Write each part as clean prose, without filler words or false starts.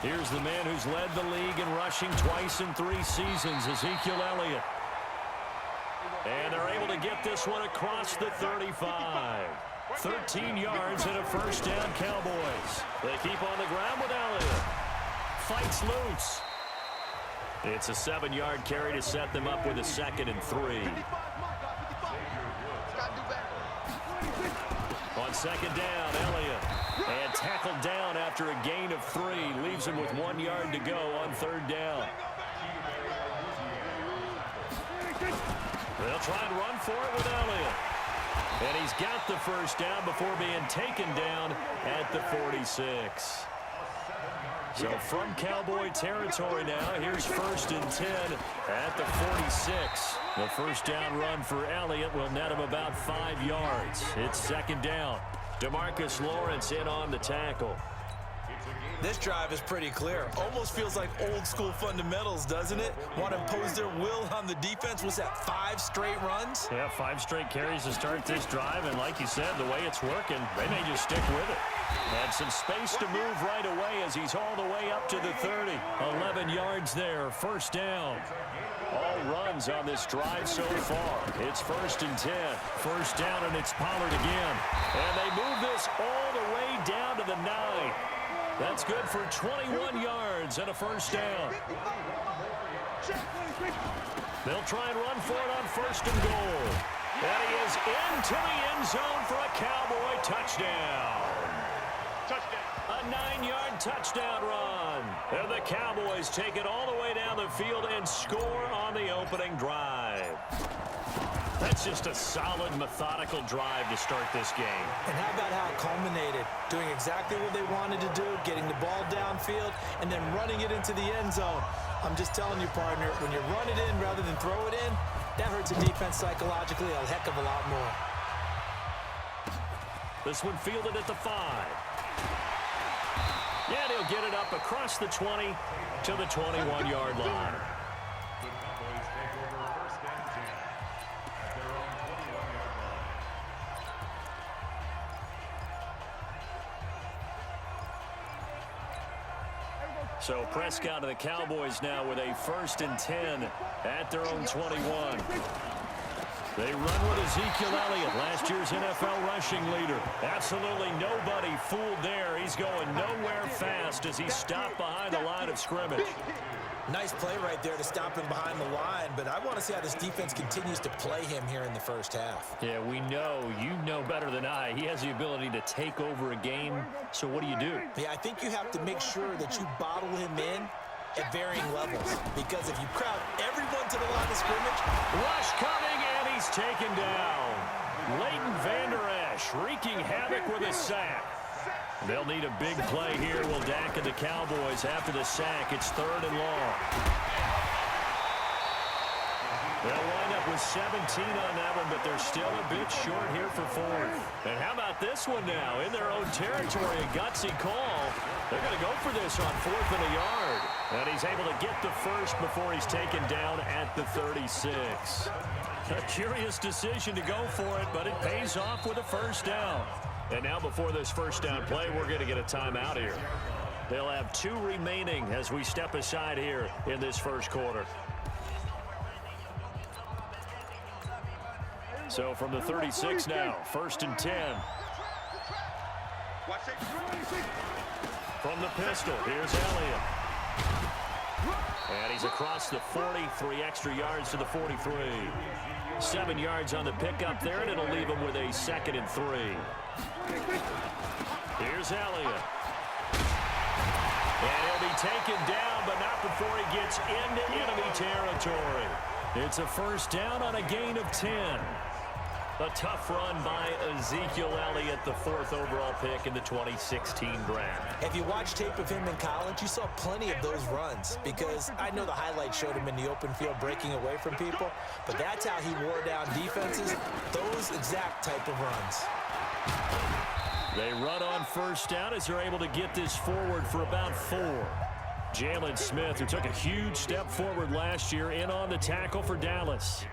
Here's the man who's led the league in rushing twice in 3 seasons, Ezekiel Elliott. And they're able to get this one across the 35. 13 yards and a first down, Cowboys. They keep on the ground with Elliott. Fights loose. It's a 7-yard carry to set them up with a 2nd and 3. On 2nd down, Elliott. And tackled down after a gain of 3. Leaves him with 1 yard to go on 3rd down. They'll try and run for it with Elliott. And he's got the first down before being taken down at the 46. So from Cowboy territory now, here's 1st and 10 at the 46. The first down run for Elliott will net him about 5 yards. It's 2nd down. DeMarcus Lawrence in on the tackle. This drive is pretty clear. Almost feels like old school fundamentals, doesn't it? Want to impose their will on the defense. Was that 5 straight runs? Yeah, 5 straight carries to start this drive. And like you said, the way it's working, they may just stick with it. And some space to move right away as he's all the way up to the 30. 11 yards there, first down. All runs on this drive so far. It's 1st and 10. First down, and it's Pollard again. And they move this all the way down to the 9. That's good for 21 yards and a first down. They'll try and run for it on 1st and goal. And he is into the end zone for a Cowboy touchdown. A 9-yard touchdown run. And the Cowboys take it all the way down the field and score on the opening drive. That's just a solid, methodical drive to start this game. And how about how it culminated? Doing exactly what they wanted to do, getting the ball downfield, and then running it into the end zone. I'm just telling you, partner, when you run it in rather than throw it in, that hurts a defense psychologically a heck of a lot more. This one fielded at the 5. Yeah, he'll get it up across the 20 to the 21-yard line. So Prescott and the Cowboys now with a 1st and 10 at their own 21. They run with Ezekiel Elliott, last year's NFL rushing leader. Absolutely nobody fooled there. He's going nowhere fast as he's stopped behind the line of scrimmage. Nice play right there to stop him behind the line, but I want to see how this defense continues to play him here in the first half. Yeah, we know. You know better than I. He has the ability to take over a game, so what do? Yeah, I think you have to make sure that you bottle him in at varying levels, because if you crowd everyone to the line of scrimmage... Rush coming, and he's taken down. Leighton Vander Esch wreaking havoc with a sack. They'll need a big play here. Will Dak and the Cowboys after the sack. It's 3rd and long. They'll wind up with 17 on that one, but they're still a bit short here for 4th. And how about this one now? In their own territory, a gutsy call. They're going to go for this on 4th and a yard. And he's able to get the first before he's taken down at the 36. A curious decision to go for it, but it pays off with a first down. And now before this first down play, we're going to get a timeout here. They'll have 2 remaining as we step aside here in this first quarter. So from the 36 now, 1st and 10. From the pistol, here's Elliott. And he's across the 40, 3 extra yards to the 43. 7 yards on the pickup there, and it'll leave him with a 2nd and 3. Here's Elliott. And he'll be taken down, but not before he gets into enemy territory. It's a first down on a gain of 10. A tough run by Ezekiel Elliott, the 4th overall pick in the 2016 draft. If you watch tape of him in college, you saw plenty of those runs, because I know the highlights showed him in the open field breaking away from people, but that's how he wore down defenses, those exact type of runs. They run on first down as they're able to get this forward for about 4. Jalen Smith, who took a huge step forward last year, in on the tackle for Dallas.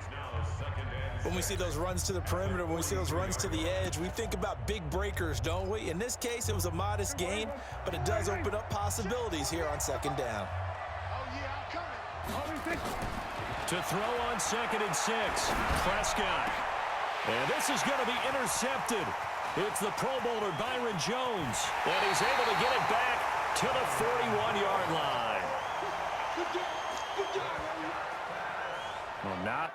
When we see those runs to the perimeter, when we see those runs to the edge, we think about big breakers, don't we? In this case, it was a modest gain, but it does open up possibilities here on second down. To throw on 2nd and 6, Prescott. And this is going to be intercepted. It's the Pro Bowler Byron Jones, and he's able to get it back to the 41-yard line. Well, not.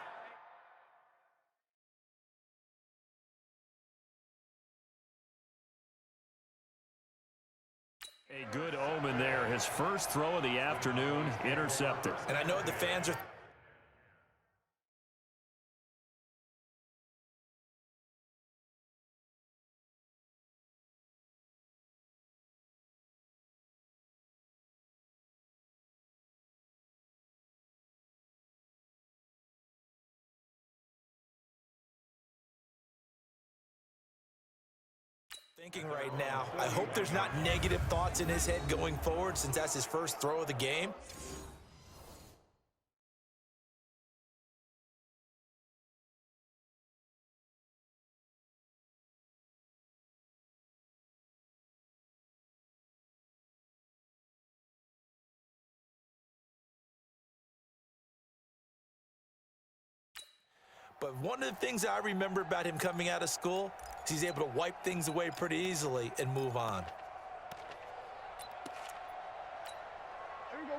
A good omen there. His first throw of the afternoon, intercepted. And I know the fans are... thinking right now. I hope there's not negative thoughts in his head going forward since that's his first throw of the game. But one of the things I remember about him coming out of school is he's able to wipe things away pretty easily and move on.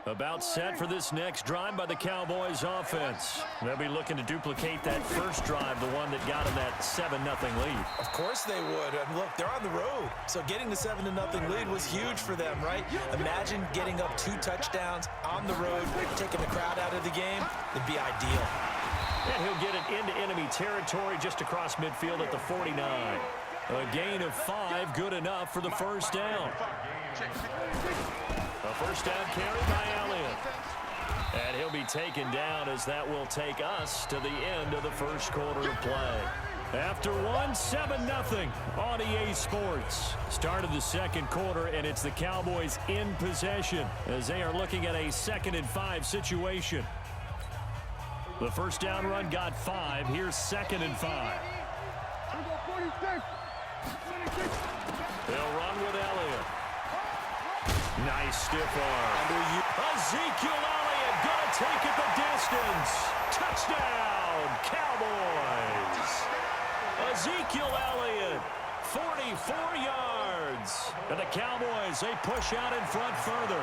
About set for this next drive by the Cowboys offense. They'll be looking to duplicate that first drive, the one that got them that 7-0 lead. Of course they would. And look, they're on the road. So getting the 7-0 lead was huge for them, right? Imagine getting up 2 touchdowns on the road, taking the crowd out of the game. It'd be ideal. And he'll get it into enemy territory just across midfield at the 49. A gain of 5, good enough for the first down. A first down carry by Elliott. And he'll be taken down as that will take us to the end of the first quarter of play. After one, 7-0 on EA Sports. Start of the second quarter, and it's the Cowboys in possession as they are looking at a 2nd and 5 situation. The first down run got 5. Here's 2nd and 5. They'll run with Elliott. Nice stiff arm. Ezekiel Elliott going to take it the distance. Touchdown, Cowboys. Ezekiel Elliott, 44 yards. And the Cowboys, they push out in front further.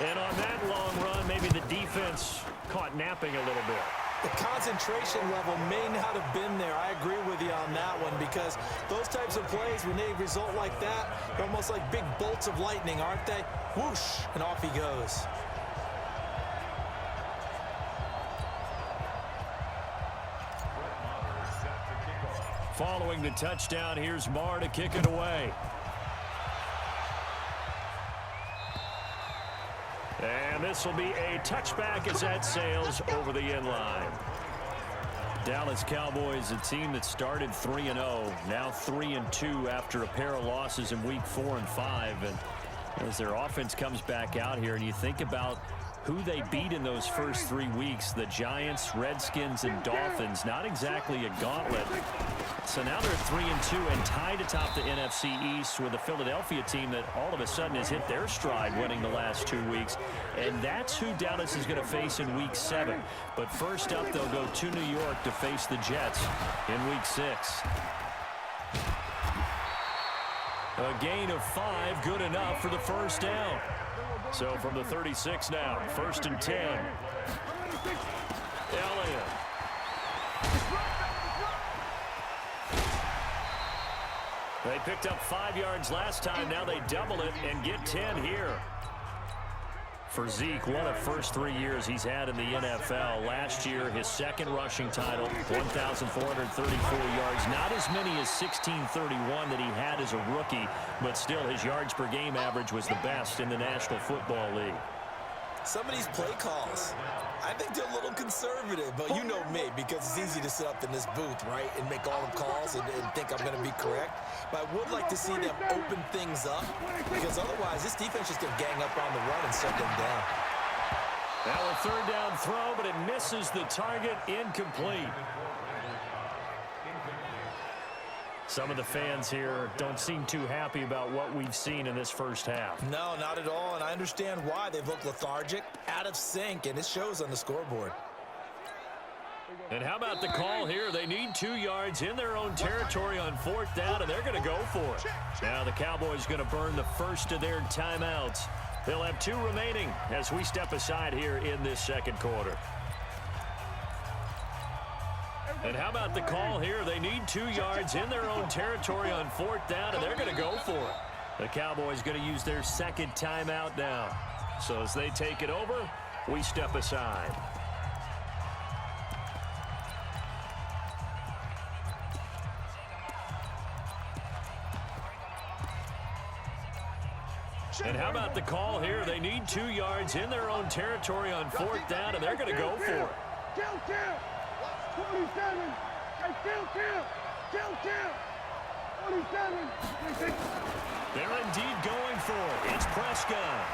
And on that long run, maybe the defense caught napping a little bit. The concentration level may not have been there. I agree with you on that one because those types of plays, when they result like that, they're almost like big bolts of lightning, aren't they? Whoosh, and off he goes. Following the touchdown, here's Marr to kick it away. And this will be a touchback as that sails over the end line. Dallas Cowboys, a team that started 3-0, now 3-2 after a pair of losses in week 4 and 5. And as their offense comes back out here, and you think about who they beat in those first 3 weeks, the Giants, Redskins, and Dolphins, not exactly a gauntlet. So now they're 3-2 and tied atop the NFC East with a Philadelphia team that all of a sudden has hit their stride, winning the last 2 weeks. And that's who Dallas is going to face in week 7. But first up, they'll go to New York to face the Jets in week 6. A gain of 5, good enough for the first down. So from the 36 now, 1st and 10. Elliott. They picked up 5 yards last time. Now they double it and get 10 here. For Zeke, what a first 3 years he's had in the NFL. Last year, his 2nd rushing title, 1,434 yards. Not as many as 1,631 that he had as a rookie, but still his yards per game average was the best in the National Football League. Some of these play calls, I think they're a little conservative, but you know me, because it's easy to sit up in this booth, right, and make all the calls and think I'm going to be correct. But I would like to see them open things up, because otherwise this defense is going to gang up on the run and shut them down. Now a 3rd down throw, but it misses the target, incomplete. Some of the fans here don't seem too happy about what we've seen in this first half. No, not at all, and I understand why. They've looked lethargic, out of sync, and it shows on the scoreboard. And how about the call here? They need 2 yards in their own territory on 4th down, and they're going to go for it. Now the Cowboys going to burn the first of their timeouts. They'll have 2 remaining as we step aside here in this second quarter. And how about the call here? They need 2 yards in their own territory on 4th down, and they're going to go for it. The Cowboys going to use their second timeout now. So as they take it over, we step aside. And how about the call here? They need 2 yards in their own territory on 4th down, and they're going to go for it. 27. Kill. 27. They're indeed going for it. It's Prescott.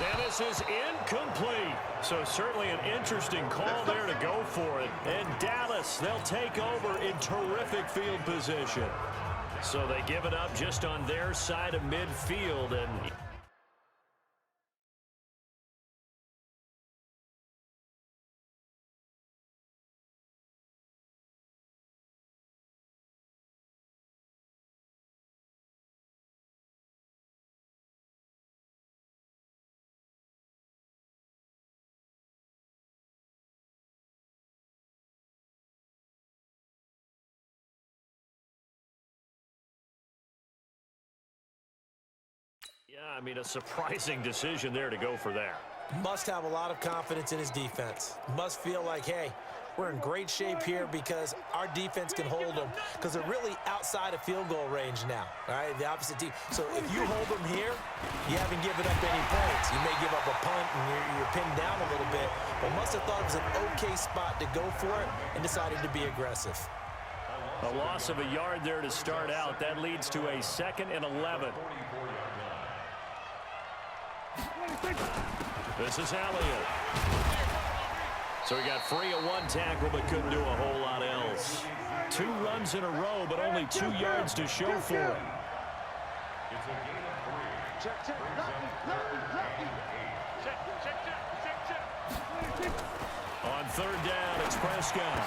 And this is incomplete. So certainly an interesting call there to go for it. And Dallas, they'll take over in terrific field position. So they give it up just on their side of midfield. And yeah, I mean, a surprising decision there to go for that. Must have a lot of confidence in his defense. Must feel like, hey, we're in great shape here because our defense can hold them because they're really outside of field goal range now, all right, the opposite team. So if you hold them here, you haven't given up any points. You may give up a punt and you're pinned down a little bit, but must have thought it was an okay spot to go for it and decided to be aggressive. A loss of a yard there to start out. That leads to a 2nd and 11. This is Elliott. So he got free of 1 tackle but couldn't do a whole lot else. 2 runs in a row but only 2 yards to show for it. On 3rd down, it's Prescott.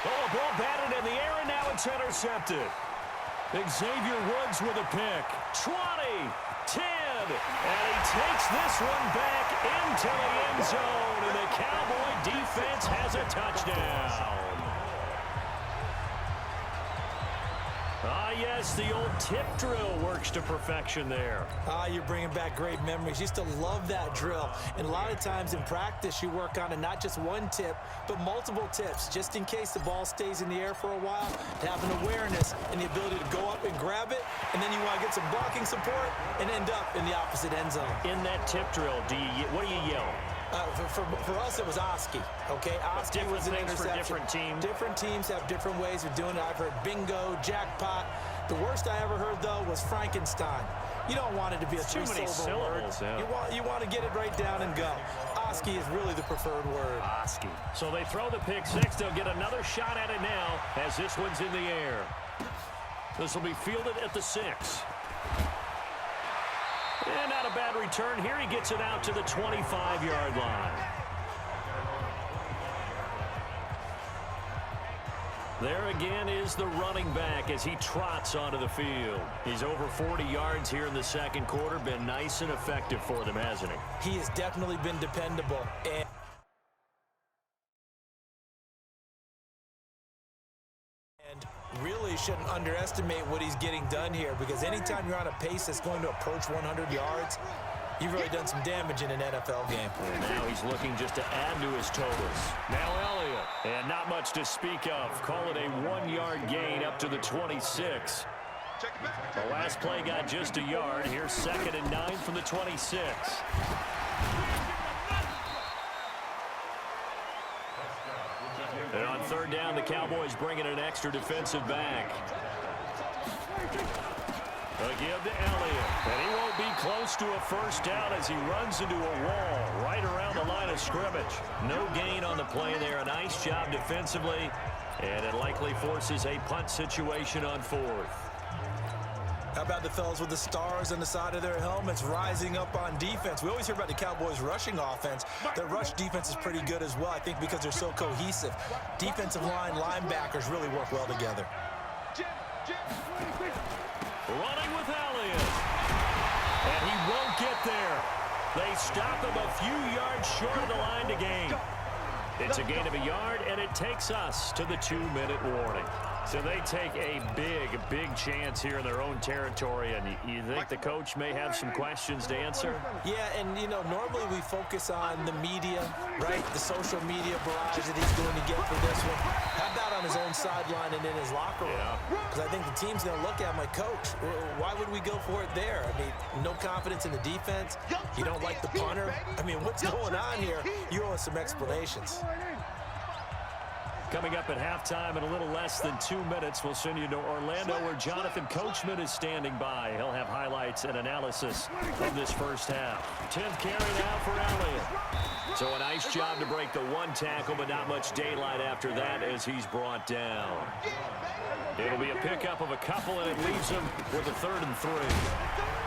Oh, a ball batted in the air, and now it's intercepted. Xavier Woods with a pick. 20, 10, and he takes this one back into the end zone, and the Cowboy defense has a touchdown. Ah, yes, the old tip drill works to perfection there. Ah, you're bringing back great memories. Used to love that drill. And a lot of times in practice, you work on it, not just 1 tip, but multiple tips, just in case the ball stays in the air for a while, to have an awareness and the ability to go up and grab it, and then you want to get some blocking support and end up in the opposite end zone. In that tip drill, what do you yell? For us, it was Oski, okay? Oski was an interception. For different teams. Different teams have different ways of doing it. I've heard bingo, jackpot. The worst I ever heard, though, was Frankenstein. You don't want it to be a 3-syllable word. Yeah. You want to get it right down and go. Oski is really the preferred word. Oski. So they throw the pick 6. They'll get another shot at it now as this one's in the air. This will be fielded at the 6. And not a bad return here. He gets it out to the 25-yard line. There again is the running back as he trots onto the field. He's over 40 yards here in the second quarter. Been nice and effective for them, hasn't he? He has definitely been dependable. And really shouldn't underestimate what he's getting done here, because anytime you're on a pace that's going to approach 100 yards, you've really done some damage in an NFL game. And now he's looking just to add to his totals. Now Elliott. And not much to speak of. Call it a 1-yard gain up to the 26. The last play got just a yard. Here's 2nd and 9 from the 26. And on 3rd down, the Cowboys bring in an extra defensive back. A give to Elliott, and he won't be close to a first down as he runs into a wall right around the line of scrimmage. No gain on the play there. A nice job defensively. And it likely forces a punt situation on 4th. How about the fellas with the stars on the side of their helmets rising up on defense? We always hear about the Cowboys' rushing offense. Their rush defense is pretty good as well, I think, because they're so cohesive. Defensive line, linebackers really work well together. Running with Elliott. And he won't get there. They stop him a few yards short of the line to gain. It's a gain of a yard, and it takes us to the 2-minute warning. So they take a big chance here in their own territory, and you think the coach may have some questions to answer? Yeah, and, you know, normally we focus on the media, right? The social media barrage that he's going to get for this one. How about on his own sideline and in his locker room? Because I think the team's going to look at my coach. Why would we go for it there? I mean, no confidence in the defense. You don't like the punter. I mean, what's going on here? You owe us some explanations. Coming up at halftime in a little less than 2 minutes, we'll send you to Orlando where Jonathan Coachman is standing by. He'll have highlights and analysis from this first half. 10th carry now for Elliott. So a nice job to break the 1 tackle, but not much daylight after that as he's brought down. It'll be a pickup of a couple, and it leaves him with a 3rd and 3.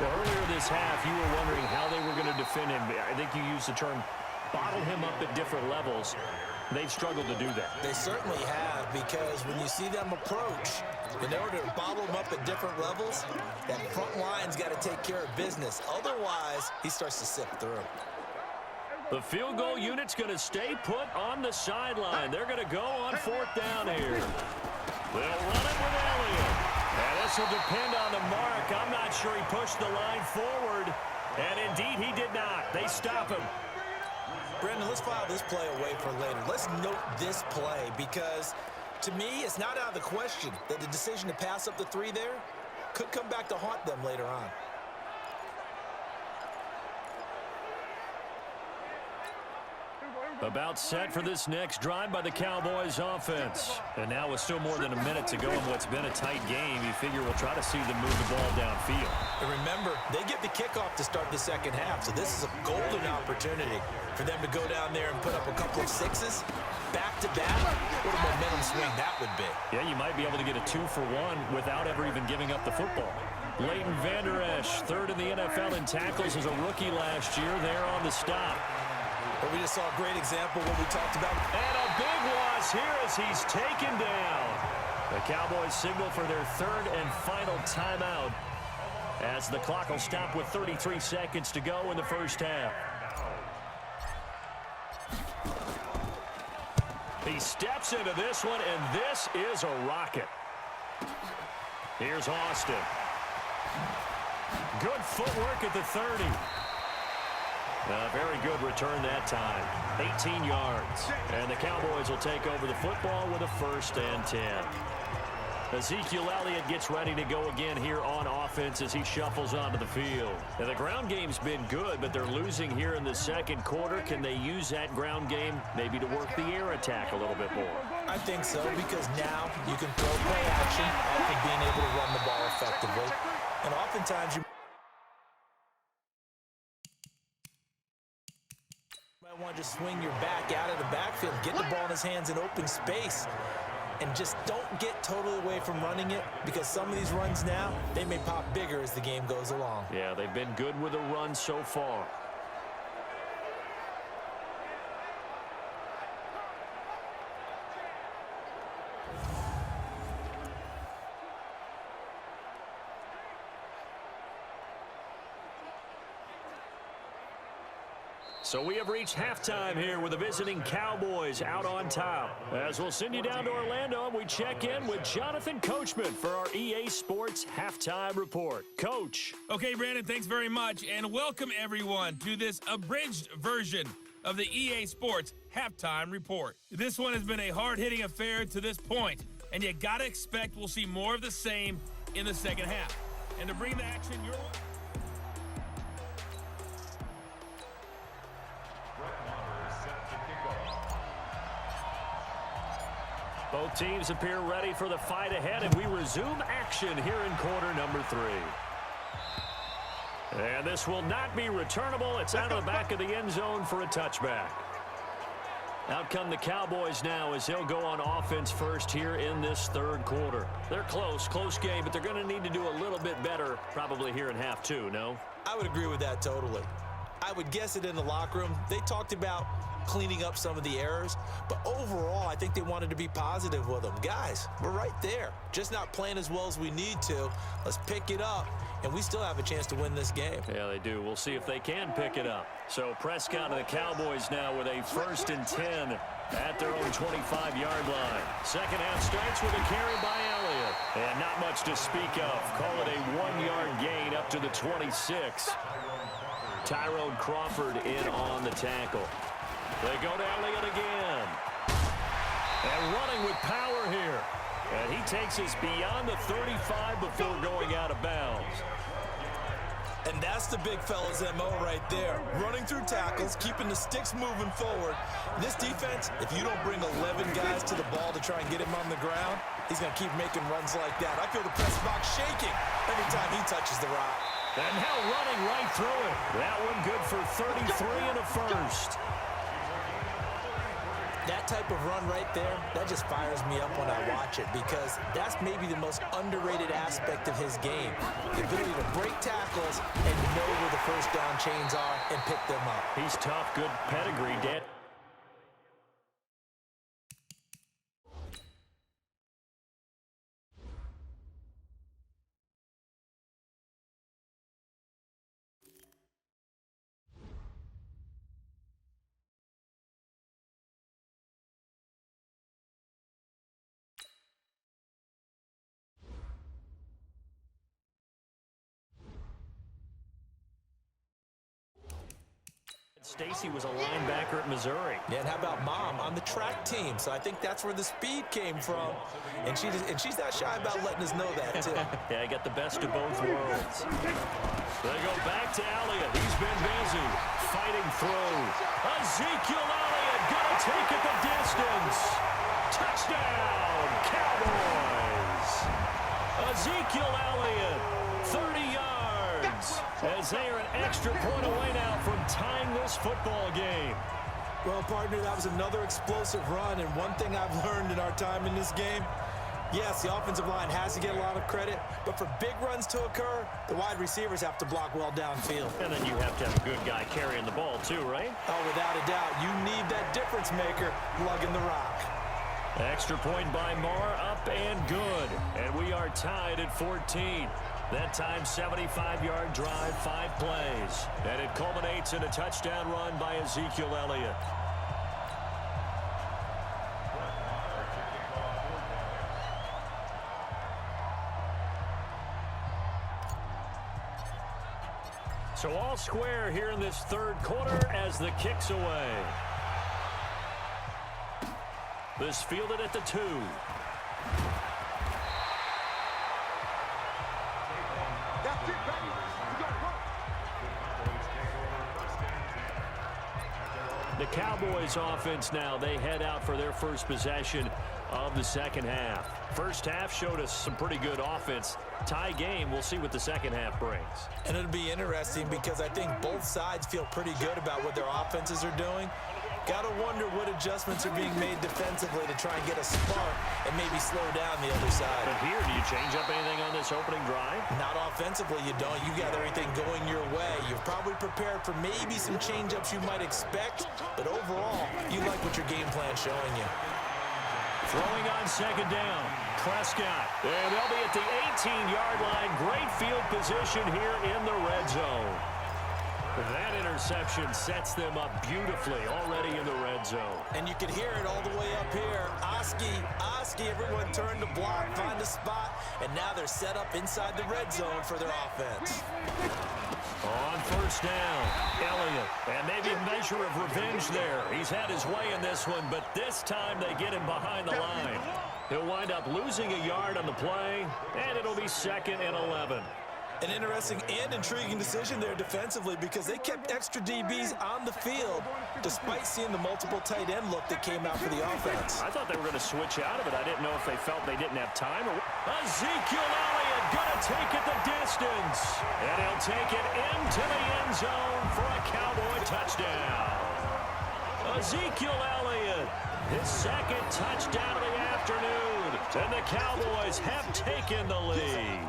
Well, earlier this half, you were wondering how they were going to defend him. I think you used the term bottle him up at different levels. They've struggled to do that. They certainly have, because when you see them approach, in order to bottle them up at different levels, that front line's got to take care of business. Otherwise, he starts to sift through. The field goal unit's going to stay put on the sideline. They're going to go on 4th down here. They'll run it with Elliott. And this will depend on the mark. I'm not sure he pushed the line forward. And indeed, he did not. They stop him. Brandon, let's file this play away for later. Let's note this play because, to me, it's not out of the question that the decision to pass up the 3 there could come back to haunt them later on. About set for this next drive by the Cowboys offense. And now with still more than a minute to go in what's been a tight game, you figure we'll try to see them move the ball downfield. And remember, they get the kickoff to start the second half, so this is a golden opportunity for them to go down there and put up a couple of 6s back-to-back. What a momentum swing that would be. Yeah, you might be able to get a 2-for-1 without ever even giving up the football. Leighton Vander Esch, 3rd in the NFL in tackles as a rookie last year, there on the stop. But we just saw a great example of what we talked about. And a big loss here as he's taken down. The Cowboys signal for their 3rd and final timeout as the clock will stop with 33 seconds to go in the first half. He steps into this one, and this is a rocket. Here's Austin. Good footwork at the 30. Very good return that time. 18 yards. And the Cowboys will take over the football with a 1st and 10. Ezekiel Elliott gets ready to go again here on offense as he shuffles onto the field. Now, the ground game's been good, but they're losing here in the second quarter. Can they use that ground game maybe to work the air attack a little bit more? I think so, because now you can throw play action off of being able to run the ball effectively. And oftentimes you might want to just swing your back out of the backfield, get the ball in his hands in open space, and just don't get totally away from running it, because some of these runs now, they may pop bigger as the game goes along. Yeah, they've been good with a run so far. So we have reached halftime here with the visiting Cowboys out on top. As we'll send you down to Orlando, and we check in with Jonathan Coachman for our EA Sports Halftime Report. Coach. Okay, Brandon, thanks very much, and welcome everyone to this abridged version of the EA Sports Halftime Report. This one has been a hard-hitting affair to this point, and you gotta expect we'll see more of the same in the second half. And to bring the action your way. Both teams appear ready for the fight ahead, and we resume action here in quarter number 3. And this will not be returnable. It's out of the back of the end zone for a touchback. Out come the Cowboys now as they'll go on offense first here in this third quarter. They're close game, but they're going to need to do a little bit better probably here in half two, no? I would agree with that totally. I would guess it in the locker room. They talked about cleaning up some of the errors, but overall, I think they wanted to be positive with them. Guys, we're right there. Just not playing as well as we need to. Let's pick it up, and we still have a chance to win this game. Yeah, they do. We'll see if they can pick it up. So Prescott and the Cowboys now with a 1st and 10 at their own 25-yard line. Second half starts with a carry by Elliott. And not much to speak of. Call it a 1-yard gain up to the 26. Tyrone Crawford in on the tackle. They go to Elliott again. And running with power here. And he takes us beyond the 35 before going out of bounds. And that's the big fella's MO right there. Running through tackles, keeping the sticks moving forward. This defense, if you don't bring 11 guys to the ball to try and get him on the ground, he's going to keep making runs like that. I feel the press box shaking every time he touches the rock. And now running right through it. That one good for 33 and a first. That type of run right there, that just fires me up when I watch it because that's maybe the most underrated aspect of his game. The ability to break tackles and know where the first down chains are and pick them up. He's tough, good pedigree, Dan. Stacy was a linebacker at Missouri. Yeah, and how about Mom on the track team? So I think that's where the speed came from. And she's not shy about letting us know that, too. Yeah, I got the best of both worlds. They go back to Elliott. He's been busy fighting through. Ezekiel Elliott gonna take it the distance. Touchdown, Cowboys. Ezekiel Elliott, 30 yards. As they are an extra point away now from tying this football game. Well, partner, that was another explosive run, and one thing I've learned in our time in this game, yes, the offensive line has to get a lot of credit, but for big runs to occur, the wide receivers have to block well downfield. And then you have to have a good guy carrying the ball too, right? Oh, without a doubt. You need that difference maker lugging the rock. Extra point by Marr, up and good. And we are tied at 14. That time, 75-yard drive, 5 plays. And it culminates in a touchdown run by Ezekiel Elliott. So all square here in this third quarter as the kick's away. This fielded at the 2. The Cowboys offense now, they head out for their first possession of the second half. First half showed us some pretty good offense. Tie game, we'll see what the second half brings. And it'll be interesting because I think both sides feel pretty good about what their offenses are doing. Got to wonder what adjustments are being made defensively to try and get a spark and maybe slow down the other side. But here, do you change up anything on this opening drive? Not offensively, you don't. You got everything going your way. You're probably prepared for maybe some change-ups you might expect, but overall, you like what your game plan's showing you. Throwing on second down, Prescott. And they'll be at the 18-yard line. Great field position here in the red zone. That interception sets them up beautifully already in the red zone. And you can hear it all the way up here. Oski, everyone turned to block, find a spot, and now they're set up inside the red zone for their offense. On first down, Elliott. And maybe a measure of revenge there. He's had his way in this one, but this time they get him behind the line. He'll wind up losing a yard on the play, and it'll be 2nd and 11. An interesting and intriguing decision there defensively because they kept extra DBs on the field despite seeing the multiple tight end look that came out for the offense. I thought they were going to switch out of it. I didn't know if they felt they didn't have time. Ezekiel Elliott going to take it the distance. And he'll take it into the end zone for a Cowboy touchdown. Ezekiel Elliott, his second touchdown of the afternoon. And the Cowboys have taken the lead.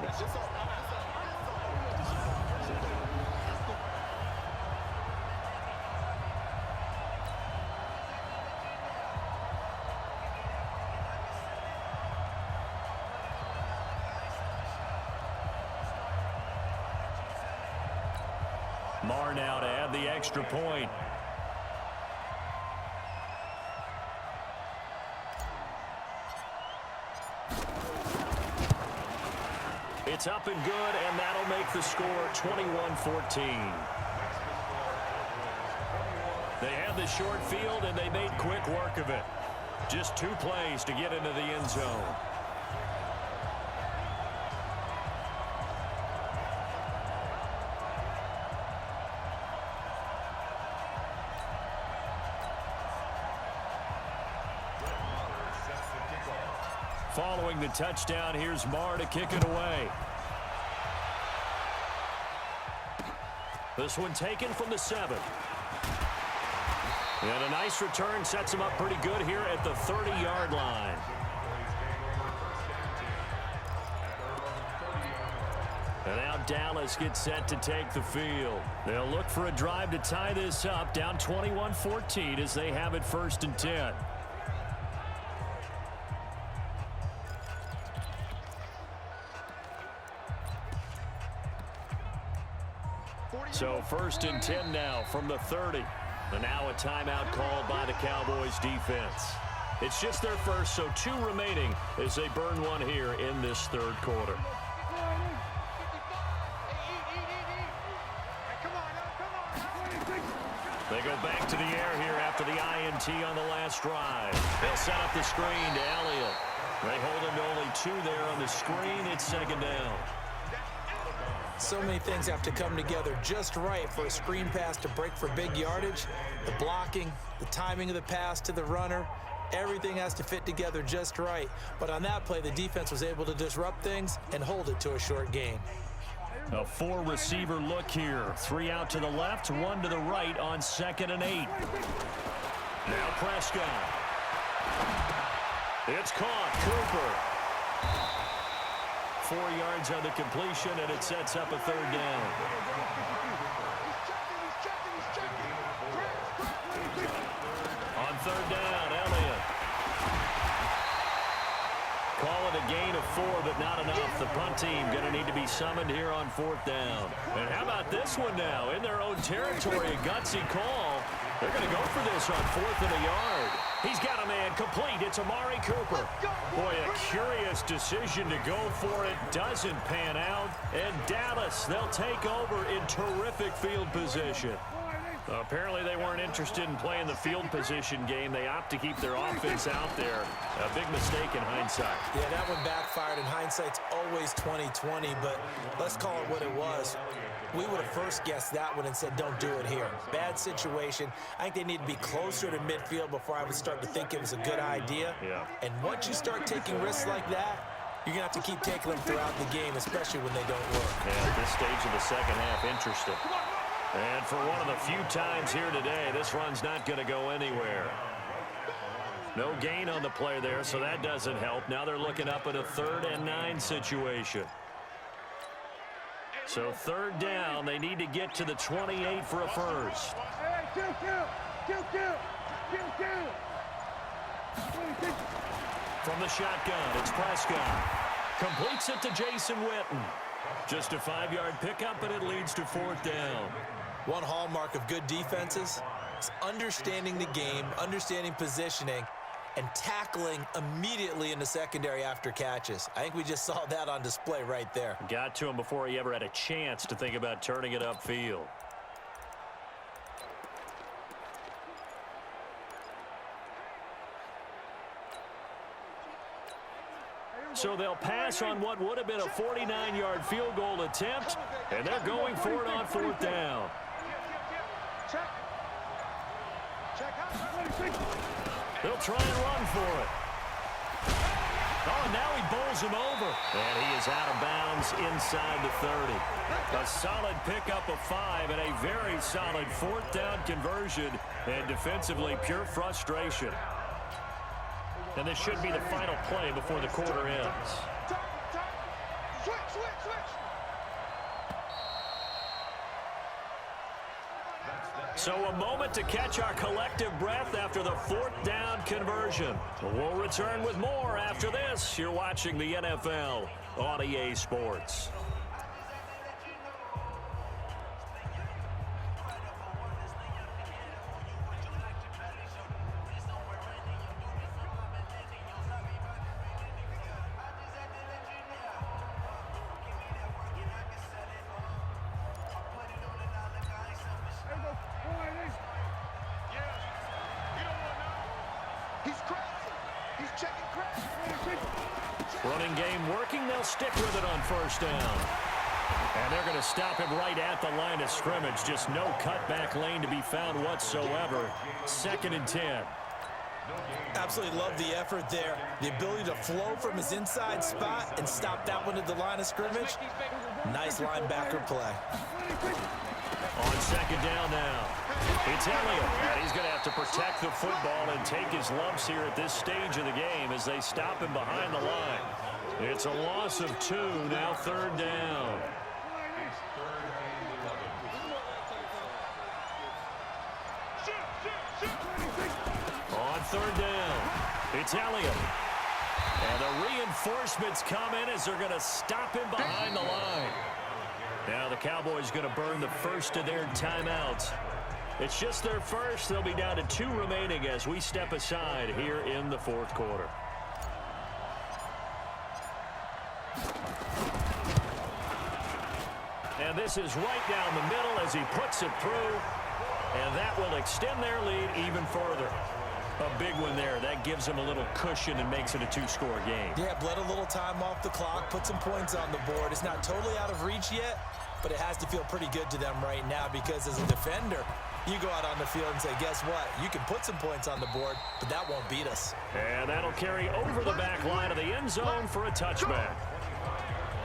Marr now to add the extra point. It's up and good, and that'll make the score 21-14. They had the short field, and they made quick work of it. Just 2 plays to get into the end zone. Following the touchdown, here's Marr to kick it away. This one taken from the 7. And a nice return sets him up pretty good here at the 30-yard line. And now Dallas gets set to take the field. They'll look for a drive to tie this up, down 21-14 as they have it 1st and 10. So 1st and 10 now from the 30. And now a timeout called by the Cowboys defense. It's just their first, so 2 remaining as they burn one here in this 3rd quarter. They go back to the air here after the INT on the last drive. They'll set up the screen to Elliott. They hold him to only 2 there on the screen. It's 2nd down. So many things have to come together just right for a screen pass to break for big yardage. The blocking, the timing of the pass to the runner, everything has to fit together just right. But on that play, the defense was able to disrupt things and hold it to a short gain. A 4-receiver look here. 3 out to the left, 1 to the right on 2nd and 8. Now Prescott. It's caught. Cooper. 4 yards on the completion, and it sets up a 3rd down. On 3rd down, Elliott. Call it a gain of 4, but not enough. The punt team going to need to be summoned here on 4th down. And how about this one now? In their own territory, a gutsy call. They're going to go for this on 4th and a yard. He's got a man complete. It's Amari Cooper. Boy, a curious decision to go for it. Doesn't pan out. And Dallas, they'll take over in terrific field position. Apparently they weren't interested in playing the field position game. They opt to keep their offense out there. A big mistake in hindsight. Yeah, that one backfired, and hindsight's always 20/20, but let's call it what it was. We would have first guessed that one and said, don't do it here. Bad situation. I think they need to be closer to midfield before I would start to think it was a good idea. Yeah. And once you start taking risks like that, you're going to have to keep taking them throughout the game, especially when they don't work. Yeah, at this stage of the 2nd half, interesting. And for one of the few times here today, this run's not going to go anywhere. No gain on the play there, so that doesn't help. Now they're looking up at a 3rd and 9 situation. So 3rd down, they need to get to the 28 for a first. From the shotgun, it's Prescott. Completes it to Jason Witten. Just a 5-yard pickup, and it leads to 4th down. One hallmark of good defenses is understanding the game, understanding positioning, and tackling immediately in the secondary after catches. I think we just saw that on display right there. Got to him before he ever had a chance to think about turning it upfield. So they'll pass on what would have been a 49-yard field goal attempt, and they're going for it on 4th down. They'll try and run for it. Oh, and now he bowls him over. And he is out of bounds inside the 30. A solid pickup of 5 and a very solid 4th down conversion. And defensively, pure frustration. And this should be the final play before the quarter ends. So a moment to catch our collective breath after the 4th down conversion. We'll return with more after this. You're watching the NFL on EA Sports. Running game working. They'll stick with it on 1st down. And they're going to stop him right at the line of scrimmage. Just no cutback lane to be found whatsoever. 2nd and 10. Absolutely love the effort there. The ability to flow from his inside spot and stop that one at the line of scrimmage. Nice linebacker play. On 2nd down now. It's Elliott. And he's going to have to protect the football and take his lumps here at this stage of the game as they stop him behind the line. It's a loss of 2, now 3rd down. On 3rd down, it's Elliott. And the reinforcements come in as they're going to stop him behind the line. Now the Cowboys going to burn the first of their timeouts. It's just their first. They'll be down to 2 remaining as we step aside here in the 4th quarter. And this is right down the middle as he puts it through. And that will extend their lead even further. A big one there. That gives them a little cushion and makes it a 2-score game. Yeah, bled a little time off the clock, put some points on the board. It's not totally out of reach yet, but it has to feel pretty good to them right now because as a defender, you go out on the field and say, guess what? You can put some points on the board, but that won't beat us. And that'll carry over the back line of the end zone for a touchback.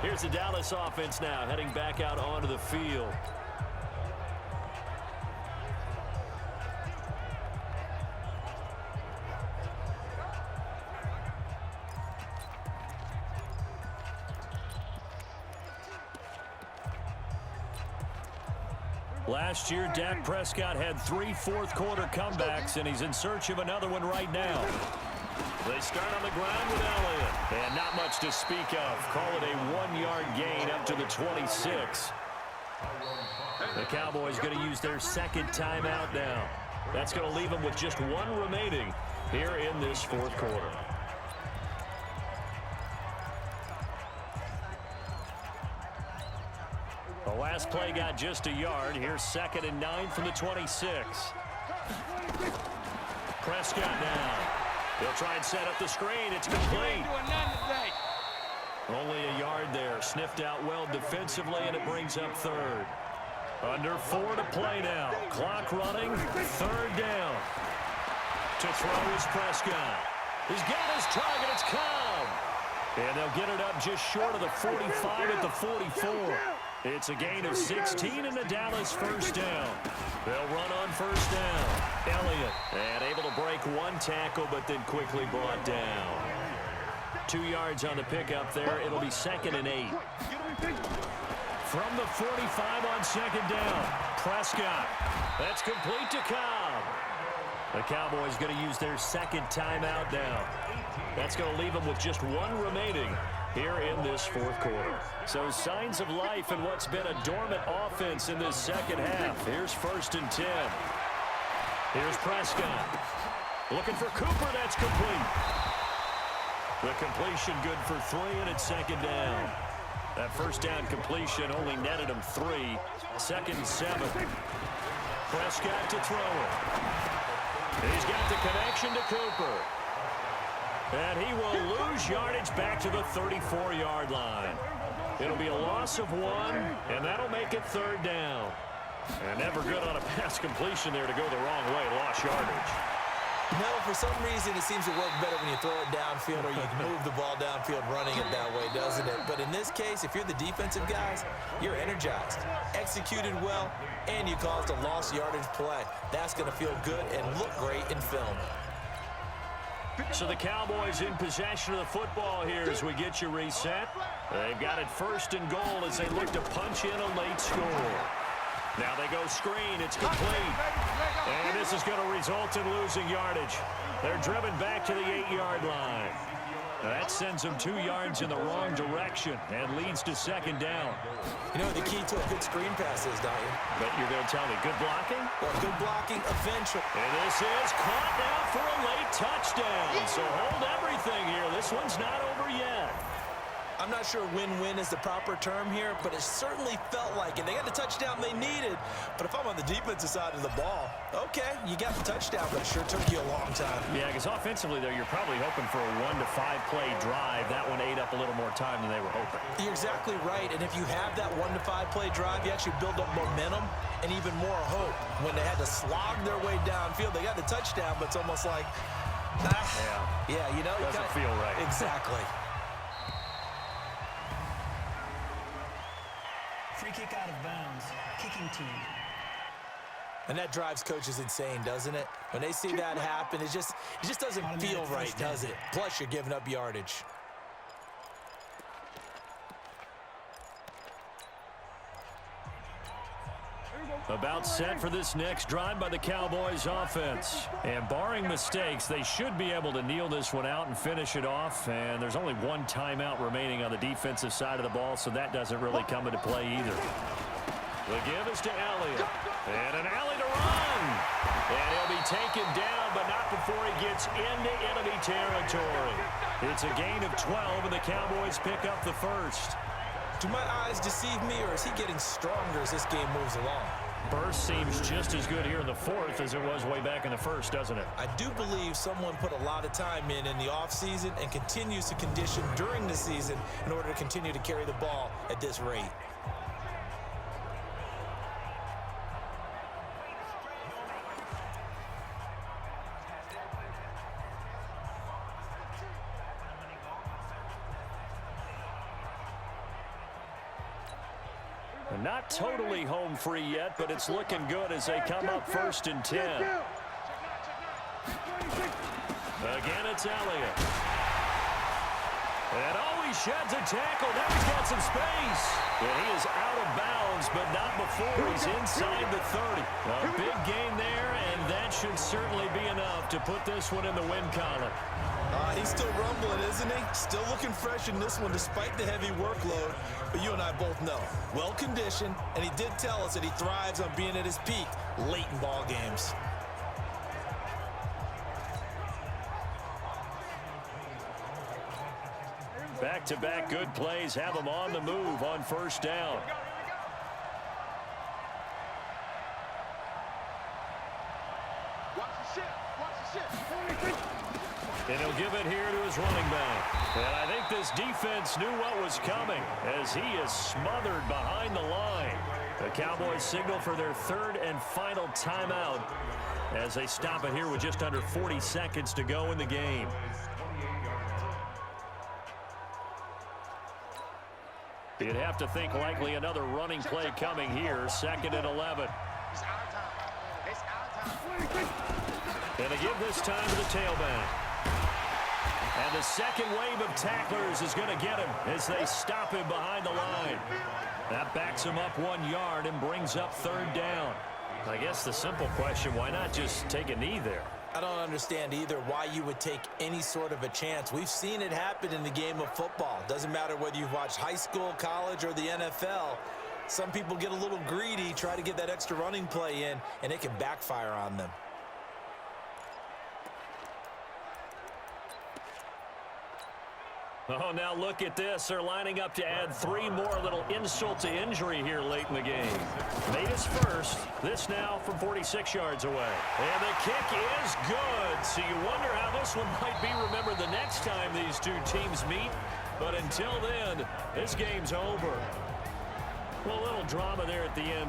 Here's the Dallas offense now heading back out onto the field. Last year, Dak Prescott had 3 4th-quarter comebacks, and he's in search of another one right now. They start on the ground with Elliott. And not much to speak of. Call it a 1-yard gain up to the 26. The Cowboys going to use their 2nd timeout now. That's going to leave them with just 1 remaining here in this 4th quarter. The last play got just a yard. Here's 2nd and 9 from the 26. Prescott now. He'll try and set up the screen. It's complete. Only a yard there. Sniffed out well defensively, and it brings up 3rd. Under 4 to play now. Clock running. 3rd down. To throw is Prescott. He's got his target. It's Cobb. And they'll get it up just short of the 45 at the 44. It's a gain of 16 and the Dallas 1st down. They'll run on 1st down. Elliott, and able to break 1 tackle, but then quickly brought down. 2 yards on the pickup there. It'll be 2nd and 8. From the 45 on 2nd down. Prescott. That's complete to Cobb. The Cowboys going to use their 2nd timeout now. That's going to leave them with just 1 remaining here in this 4th quarter. So signs of life in what's been a dormant offense in this 2nd half. Here's 1st and 10. Here's Prescott. Looking for Cooper. That's complete. The completion good for 3, and it's 2nd down. That 1st down completion only netted him 3. 2nd and 7. Prescott to throw it. He's got the connection to Cooper. And he will lose yardage back to the 34-yard line. It'll be a loss of 1, and that'll make it 3rd down. And never good on a pass completion there to go the wrong way. Lost yardage. No, for some reason, it seems to work better when you throw it downfield or you can move the ball downfield running it that way, doesn't it? But in this case, if you're the defensive guys, you're energized, executed well, and you caused a lost yardage play. That's going to feel good and look great in film. So the Cowboys in possession of the football here as we get you reset. They've got it 1st and goal as they look to punch in a late score. Now they go screen. It's complete. And this is going to result in losing yardage. They're driven back to the 8-yard line. That sends them 2 yards in the wrong direction and leads to 2nd down. You know what the key to a good screen pass is, don't you? But you're going to tell me good blocking? Well, good blocking eventually. And this is caught now for a late touchdown. So hold everything here. This one's not over yet. I'm not sure win-win is the proper term here, but it certainly felt like it. They got the touchdown they needed, but if I'm on the defensive side of the ball, okay, you got the touchdown, but it sure took you a long time. Yeah, because offensively there, you're probably hoping for a 1 to 5 play drive. That one ate up a little more time than they were hoping. You're exactly right, and if you have that 1 to 5 play drive, you actually build up momentum and even more hope. When they had to slog their way downfield, they got the touchdown, but it's almost like, yeah, you know. Doesn't feel right. Exactly. Free kick out of bounds. Kicking team. And that drives coaches insane, doesn't it? When they see that happen, it just doesn't feel right, does it? Plus, you're giving up yardage. About set for this next drive by the Cowboys offense. And barring mistakes, they should be able to kneel this one out and finish it off. And there's only 1 timeout remaining on the defensive side of the ball, so that doesn't really come into play either. The give is to Elliott. And an alley to run. And he'll be taken down, but not before he gets into enemy territory. It's a gain of 12, and the Cowboys pick up the first. Do my eyes deceive me, or is he getting stronger as this game moves along? Burst seems just as good here in the 4th as it was way back in the 1st, doesn't it? I do believe someone put a lot of time in the offseason and continues to condition during the season in order to continue to carry the ball at this rate. Not totally home free yet, but it's looking good as they come up 1st and 10. Again, it's Elliott. And he sheds a tackle. Now he's got some space. And he is out of bounds, but not before he's inside the 30. A big gain there, and that should certainly be enough to put this one in the win column. He's still rumbling, isn't he? Still looking fresh in this one despite the heavy workload. But you and I both know, well-conditioned, and he did tell us that he thrives on being at his peak late in ball games. Back-to-back good plays have him on the move on 1st down. And he'll give it here to his running back. And I think this defense knew what was coming as he is smothered behind the line. The Cowboys signal for their 3rd and final timeout as they stop it here with just under 40 seconds to go in the game. You'd have to think likely another running play coming here. 2nd and 11. And they give this time to the tailback. And the second wave of tacklers is going to get him as they stop him behind the line. That backs him up 1 yard and brings up 3rd down. I guess the simple question, why not just take a knee there? I don't understand either why you would take any sort of a chance. We've seen it happen in the game of football. Doesn't matter whether you've watched high school, college, or the NFL. Some people get a little greedy, try to get that extra running play in, and it can backfire on them. Oh, now look at this. They're lining up to add 3 more. Little insult to injury here late in the game. Made his first. This now from 46 yards away. And the kick is good. So you wonder how this one might be remembered the next time these two teams meet. But until then, this game's over. Well, a little drama there at the end.